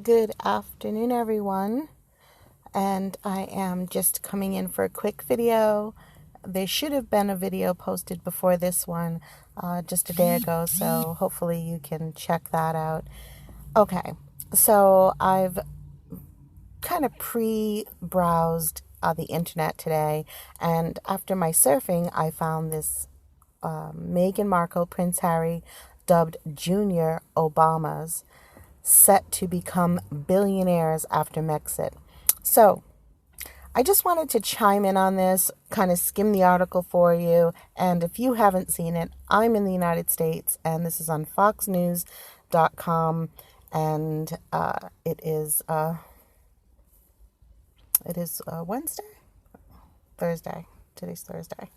Good afternoon, everyone. And I am just coming in for a quick video. There should have been a video posted before this one just a day ago, so hopefully you can check that out. Okay, so I've kind of pre-browsed the internet today, and after my surfing, I found this Meghan Markle, Prince Harry, dubbed Junior Obamas, set to become billionaires after Brexit. So I just wanted to chime in on this, kind of skim the article for you. And if you haven't seen it, I'm in the United States, and this is on foxnews.com, and it is Wednesday? Thursday. Today's Thursday.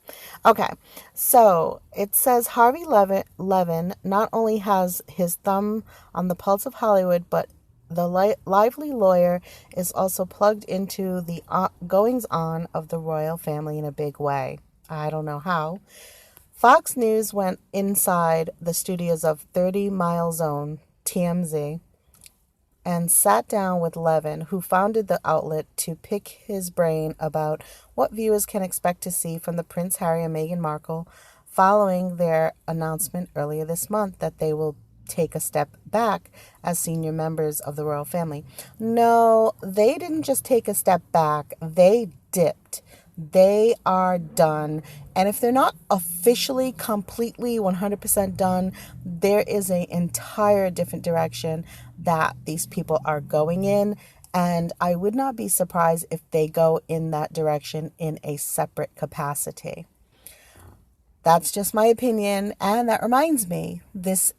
Okay, so it says Harvey Levin not only has his thumb on the pulse of Hollywood, but the lively lawyer is also plugged into the goings-on of the royal family in a big way. I don't know how. Fox News went inside the studios of 30 Mile Zone, TMZ, and sat down with Levin, who founded the outlet, to pick his brain about what viewers can expect to see from the Prince Harry and Meghan Markle following their announcement earlier this month that they will take a step back as senior members of the royal family. No, they didn't just take a step back, they dipped. They are done. And if they're not officially, completely, 100% done, there is an entire different direction that these people are going in. And I would not be surprised if they go in that direction in a separate capacity. That's just my opinion. And that reminds me, this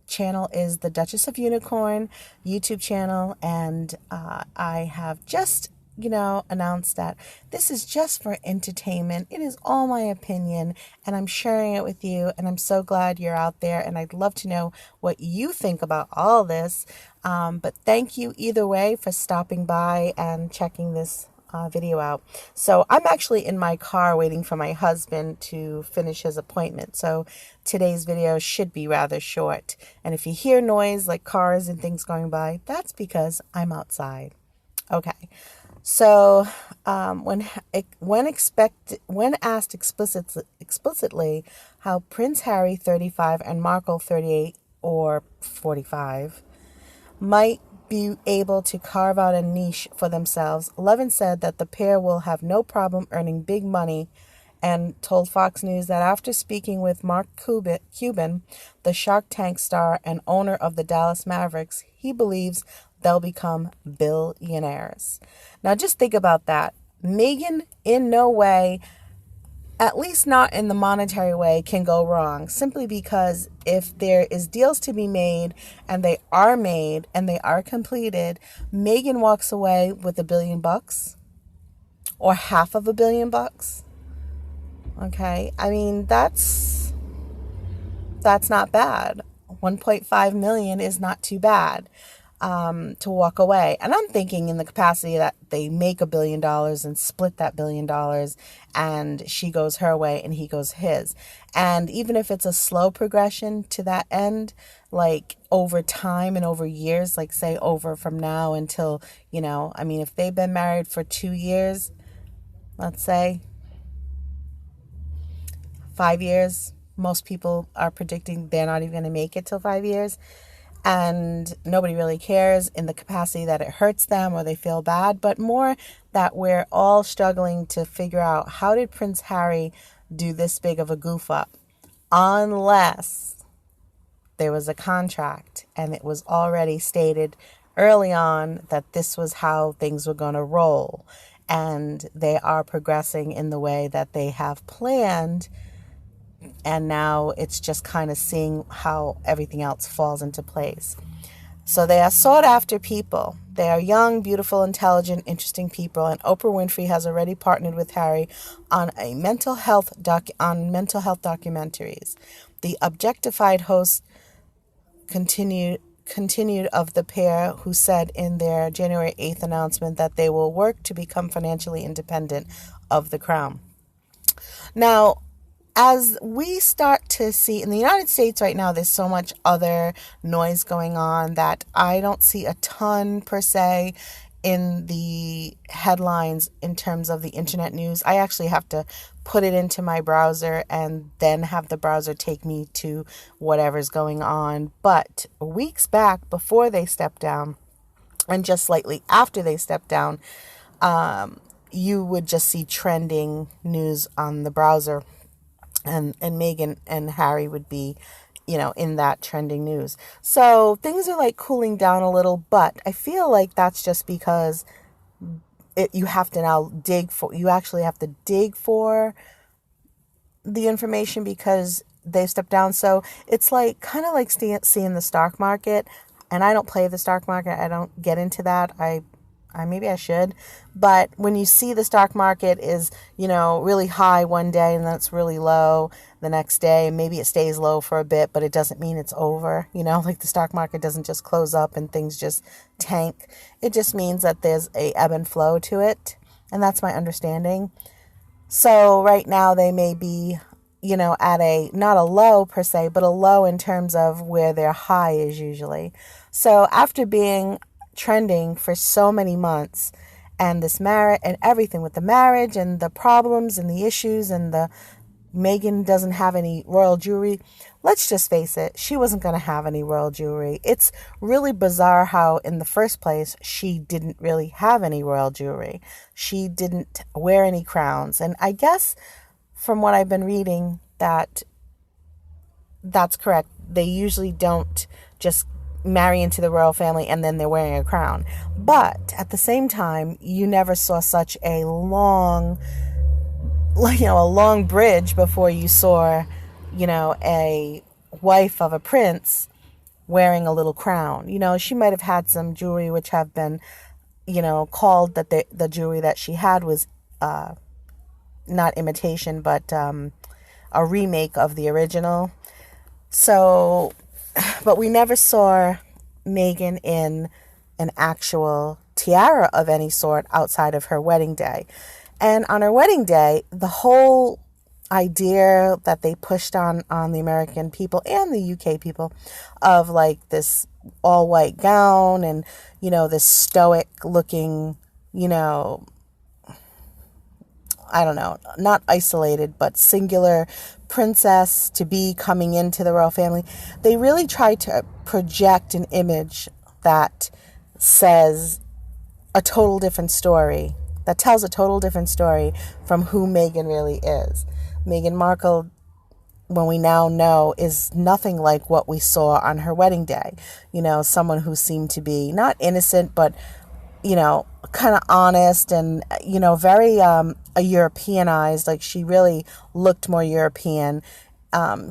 channel is the Duchess of Unicorn YouTube channel. And I have just announced that this is just for entertainment. It is all my opinion, and I'm sharing it with you, and I'm so glad you're out there, and I'd love to know what you think about all this. But thank you either way for stopping by and checking this video out. So I'm actually in my car waiting for my husband to finish his appointment. So today's video should be rather short. And if you hear noise like cars and things going by, that's because I'm outside. Okay. So, when asked explicitly how Prince Harry, 35, and Markle, 38 or 45, might be able to carve out a niche for themselves, Levin said that the pair will have no problem earning big money, and told Fox News that after speaking with Mark Cuban, the Shark Tank star and owner of the Dallas Mavericks, he believes they'll become billionaires. Now, just think about that. Meghan, in no way, at least not in the monetary way, can go wrong. Simply because if there is deals to be made, and they are made, and they are completed, Meghan walks away with $1 billion or $500 million. Okay, I mean, that's not bad. 1.5 million is not too bad to walk away. And I'm thinking in the capacity that they make $1 billion and split that $1 billion, and she goes her way and he goes his. And even if it's a slow progression to that end, like over time and over years, like say over from now until, if they've been married for 2 years, let's say 5 years, most people are predicting they're not even going to make it till 5 years. And nobody really cares in the capacity that it hurts them or they feel bad, but more that we're all struggling to figure out, how did Prince Harry do this big of a goof up? Unless there was a contract and it was already stated early on that this was how things were going to roll. And they are progressing in the way that they have planned. And now it's just kind of seeing how everything else falls into place. So they are sought after people. They are young, beautiful, intelligent, interesting people. And Oprah Winfrey has already partnered with Harry on mental health documentaries. The objectified host continued of the pair, who said in their January 8th announcement that they will work to become financially independent of the crown. Now, as we start to see in the United States right now, there's so much other noise going on that I don't see a ton per se in the headlines in terms of the internet news. I actually have to put it into my browser and then have the browser take me to whatever's going on. But weeks back, before they stepped down, and just slightly after they stepped down, you would just see trending news on the browser, and Meghan and Harry would be, in that trending news. So things are like cooling down a little, but I feel like that's just because you have to now you actually have to dig for the information because they've stepped down. So it's like kind of like seeing the stock market. And I don't play the stock market. I don't get into that. I maybe I should. But when you see the stock market is, really high one day and then it's really low the next day, and maybe it stays low for a bit, but it doesn't mean it's over. Like the stock market doesn't just close up and things just tank. It just means that there's a ebb and flow to it. And that's my understanding. So right now they may be, at not a low per se, but a low in terms of where their high is usually. So after being trending for so many months, and this marriage and everything with the marriage and the problems and the issues and the Meghan doesn't have any royal jewelry. Let's just face it, she wasn't going to have any royal jewelry. It's really bizarre how in the first place she didn't really have any royal jewelry. She didn't wear any crowns. And I guess from what I've been reading that's correct. They usually don't just marry into the royal family and then they're wearing a crown. But at the same time, you never saw such a long bridge before you saw, a wife of a prince wearing a little crown. She might have had some jewelry which have been, called that the jewelry that she had was not imitation, but a remake of the original. So, but we never saw Meghan in an actual tiara of any sort outside of her wedding day. And on her wedding day, the whole idea that they pushed on the American people and the UK people of like this all white gown and, this stoic looking, I don't know, not isolated, but singular princess to be coming into the royal family. They really tried to project an image that says a total different story, that tells a total different story from who Meghan really is. Meghan Markle, when we now know, is nothing like what we saw on her wedding day. Someone who seemed to be not innocent, but, kind of honest and, very Europeanized. Like she really looked more European.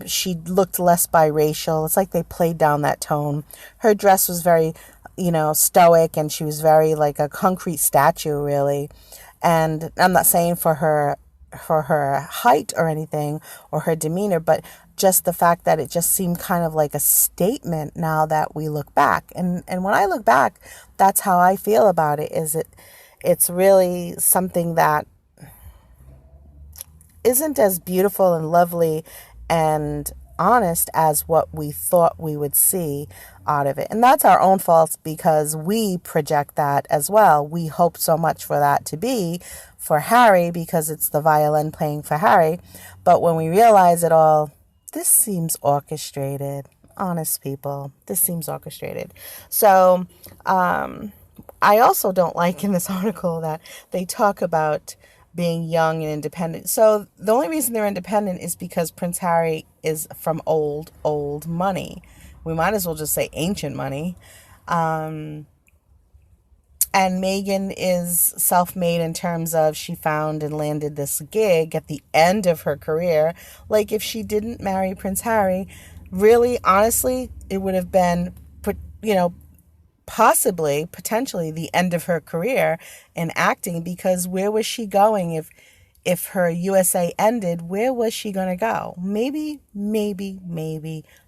She looked less biracial. It's like they played down that tone. Her dress was very, stoic, and she was very like a concrete statue, really. And I'm not saying for her height or anything or her demeanor, but just the fact that it just seemed kind of like a statement now that we look back. And when I look back, that's how I feel about it. It's really something that isn't as beautiful and lovely and honest as what we thought we would see out of it. And that's our own fault because we project that as well. We hope so much for that to be for Harry because it's the violin playing for Harry. But when we realize it all, this seems orchestrated. Honest people, this seems orchestrated. So I also don't like in this article that they talk about being young and independent. So the only reason they're independent is because Prince Harry is from old money. We might as well just say ancient money. And Meghan is self-made in terms of she found and landed this gig at the end of her career. Like if she didn't marry Prince Harry, really, honestly, it would have been, potentially the end of her career in acting, because where was she going if her USA ended? Where was she going to go? Maybe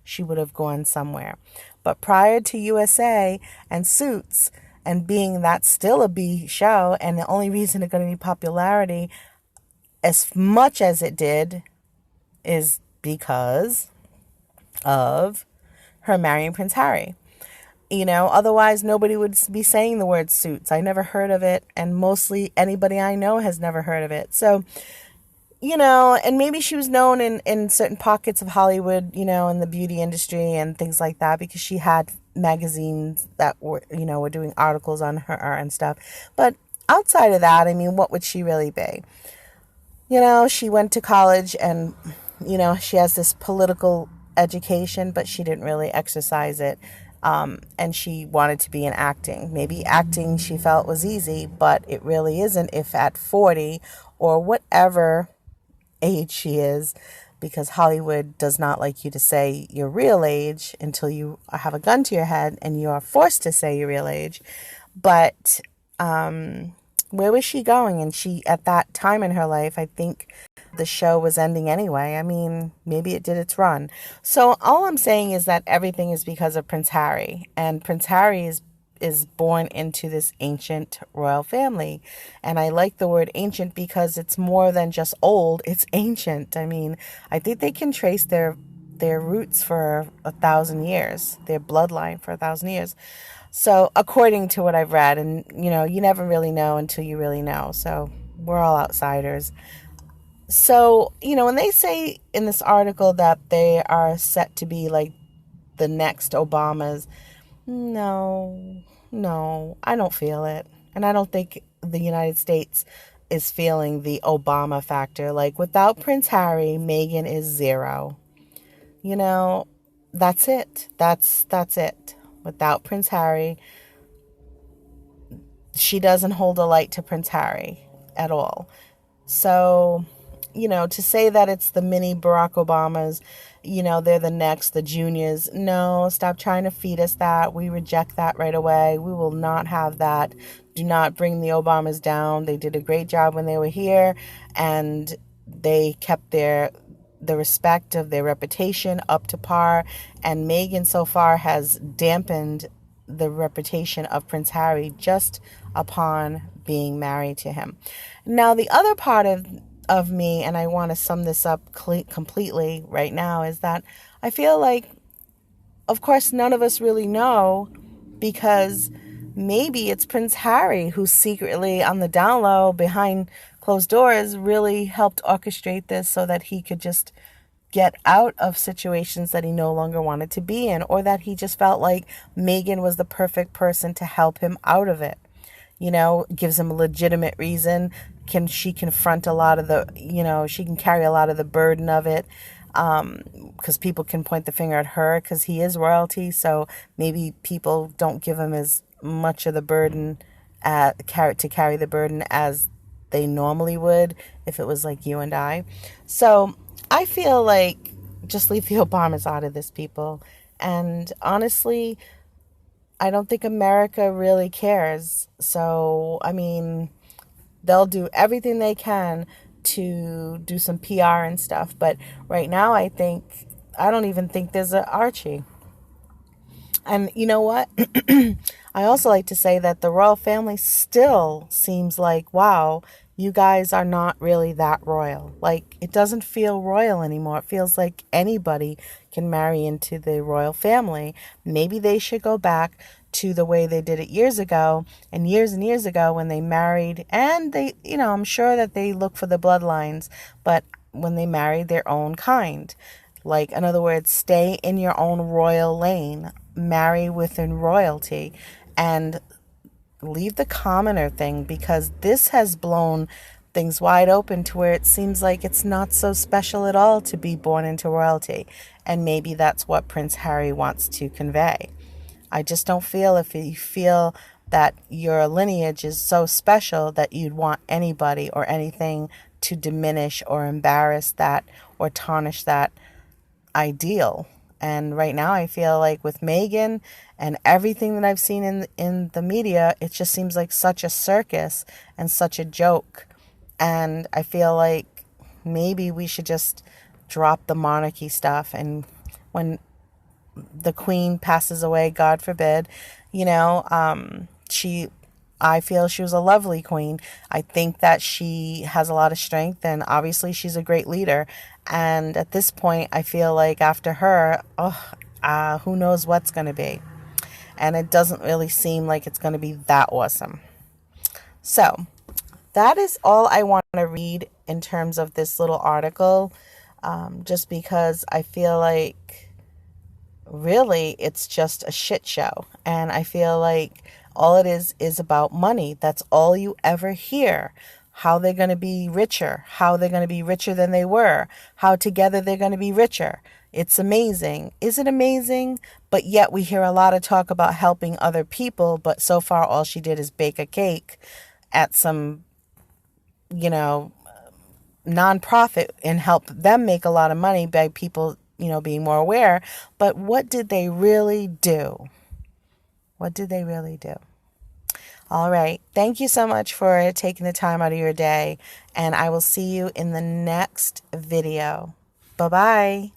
she would have gone somewhere. But prior to USA and Suits, and being that's still a B show, and the only reason it's going to be popularity as much as it did is because of her marrying Prince Harry. Otherwise nobody would be saying the word suits. I never heard of it, and mostly anybody I know has never heard of it. So, and maybe she was known in certain pockets of Hollywood, in the beauty industry and things like that, because she had magazines that were doing articles on her and stuff. But outside of that, I mean, what would she really be? She went to college and, she has this political education, but she didn't really exercise it. And she wanted to be in acting. Maybe acting she felt was easy, but it really isn't if at 40 or whatever age she is, because Hollywood does not like you to say your real age until you have a gun to your head and you are forced to say your real age. But where was she going? And she, at that time in her life, I think the show was ending anyway. I mean, maybe it did its run. So all I'm saying is that everything is because of Prince Harry. And Prince Harry is born into this ancient royal family. And I like the word ancient because it's more than just old, it's ancient. I mean, I think they can trace their roots for 1,000 years, their bloodline for 1,000 years. So according to what I've read, and you never really know until you really know. So we're all outsiders. So, when they say in this article that they are set to be like the next Obamas, no, I don't feel it. And I don't think the United States is feeling the Obama factor. Like, without Prince Harry, Meghan is zero. That's it. That's it. Without Prince Harry, she doesn't hold a light to Prince Harry at all. So, to say that it's the mini Barack Obamas, they're the next, the juniors. No, stop trying to feed us that. We reject that right away. We will not have that. Do not bring the Obamas down. They did a great job when they were here, and they kept the respect of their reputation up to par. And Meghan so far has dampened the reputation of Prince Harry just upon being married to him. Now, the other part of me, and I want to sum this up completely right now, is that I feel like, of course, none of us really know, because maybe it's Prince Harry who secretly on the down low behind closed doors really helped orchestrate this so that he could just get out of situations that he no longer wanted to be in, or that he just felt like Meghan was the perfect person to help him out of it. Gives him a legitimate reason. She confront a lot of she can carry a lot of the burden of it, because people can point the finger at her because he is royalty. So maybe people don't give him as much of the burden to carry the burden as they normally would if it was like you and I. So I feel like just leave the Obamas out of this, people. And honestly, I don't think America really cares. So, I mean, they'll do everything they can to do some PR and stuff. But right now, I don't even think there's an Archie. And you know what? I also like to say that the royal family still seems like, wow, you guys are not really that royal. Like, it doesn't feel royal anymore. It feels like anybody can marry into the royal family. Maybe they should go back to the way they did it years and years ago when they married. And they, I'm sure that they look for the bloodlines, but when they married their own kind. Like, in other words, stay in your own royal lane, marry within royalty, and leave the commoner thing, because this has blown things wide open to where it seems like it's not so special at all to be born into royalty. And maybe that's what Prince Harry wants to convey. I just don't feel, if you feel that your lineage is so special, that you'd want anybody or anything to diminish or embarrass that or tarnish that ideal. And right now I feel like with Meghan and everything that I've seen in the media, it just seems like such a circus and such a joke. And I feel like maybe we should just drop the monarchy stuff. And when the Queen passes away, God forbid, I feel she was a lovely queen. I think that she has a lot of strength, and obviously she's a great leader. And at this point, I feel like after her, who knows what's going to be. And it doesn't really seem like it's going to be that awesome. So that is all I want to read in terms of this little article, just because I feel like really it's just a shit show. And I feel like all it is about money. That's all you ever hear. How they're going to be richer, how they're going to be richer than they were, how together they're going to be richer. It's amazing. Is it amazing? But yet we hear a lot of talk about helping other people, but so far all she did is bake a cake at some, nonprofit and help them make a lot of money by people, being more aware. But what did they really do? What did they really do? All right. Thank you so much for taking the time out of your day, and I will see you in the next video. Bye-bye.